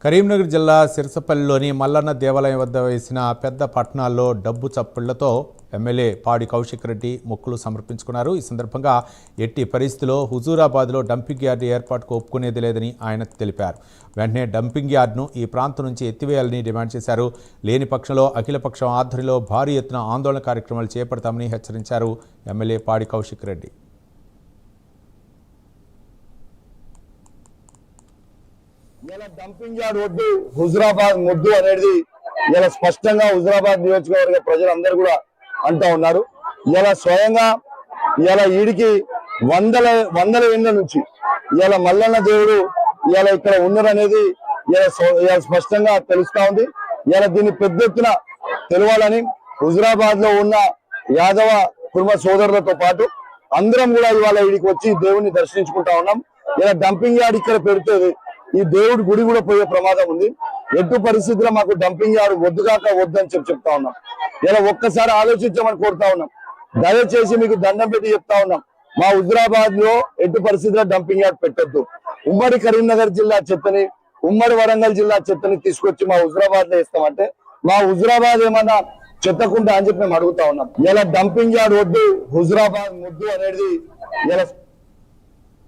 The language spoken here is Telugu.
కరీంనగర్ జిల్లా సిరసపల్లిలోని మల్లన్న దేవాలయం వద్ద వేసిన పెద్ద పట్టణాల్లో డబ్బు చప్పుళ్లతో ఎమ్మెల్యే పాడి కౌశిక్ రెడ్డి మొక్కులు సమర్పించుకున్నారు. ఈ సందర్భంగా ఎట్టి పరిస్థితిలో హుజూరాబాద్లో డంపింగ్ యార్డు ఏర్పాటుకు ఒప్పుకునేది లేదని ఆయన తెలిపారు. వెంటనే డంపింగ్ యార్డును ఈ ప్రాంతం నుంచి ఎత్తివేయాలని డిమాండ్ చేశారు. లేని పక్షంలో అఖిలపక్షం ఆధ్వర్యంలో భారీ ఎత్తున ఆందోళన కార్యక్రమాలు చేపడతామని హెచ్చరించారు ఎమ్మెల్యే పాడి కౌశిక్ రెడ్డి. ఇలా డంపింగ్ యార్డ్ వద్దు, హుజూరాబాద్ ముద్దు అనేది ఇలా స్పష్టంగా హుజూరాబాద్ నియోజకవర్గ ప్రజలందరూ కూడా అంటా ఉన్నారు. ఇలా స్వయంగా ఇలా ఈడికి వందల ఏళ్ల నుంచి ఇలా మల్లన్న దేవుడు ఇలా ఇక్కడ ఉన్నారనేది ఇలా స్పష్టంగా తెలుస్తా ఉంది. ఇలా దీన్ని పెద్ద ఎత్తున తెలవాలని హుజూరాబాద్ లో ఉన్న యాదవ కుటుంబ సోదరులతో పాటు అందరం కూడా ఇవాళ ఈడికి వచ్చి దేవుడిని దర్శించుకుంటా ఉన్నాం. ఇలా డంపింగ్ యార్డ్ ఇక్కడ పెడితే ఈ దేవుడి గుడి కూడా పోయే ప్రమాదం ఉంది. ఎటు పరిస్థితుల్లో మాకు డంపింగ్ యార్డ్ వద్దుగాక వద్దని చెప్తా ఉన్నాం. ఇలా ఒక్కసారి ఆలోచించమని కోరుతా ఉన్నాం. దయచేసి మీకు దండం పెట్టి చెప్తా ఉన్నాం, మా హుజూరాబాద్ లో ఎటు పరిస్థితుల్లో డంపింగ్ యార్డ్ పెట్టొద్దు. ఉమ్మడి కరీంనగర్ జిల్లా చెత్తని, ఉమ్మడి వరంగల్ జిల్లా చెత్తని తీసుకొచ్చి మా హుజూరాబాద్ లో ఇస్తామంటే మా హుజూరాబాద్ ఏమన్నా చెత్తకుండా అని చెప్పి మేము అడుగుతా ఉన్నాం. ఇలా డంపింగ్ యార్డ్ వద్దు, హుజూరాబాద్ ముద్దు అనేది ఇలా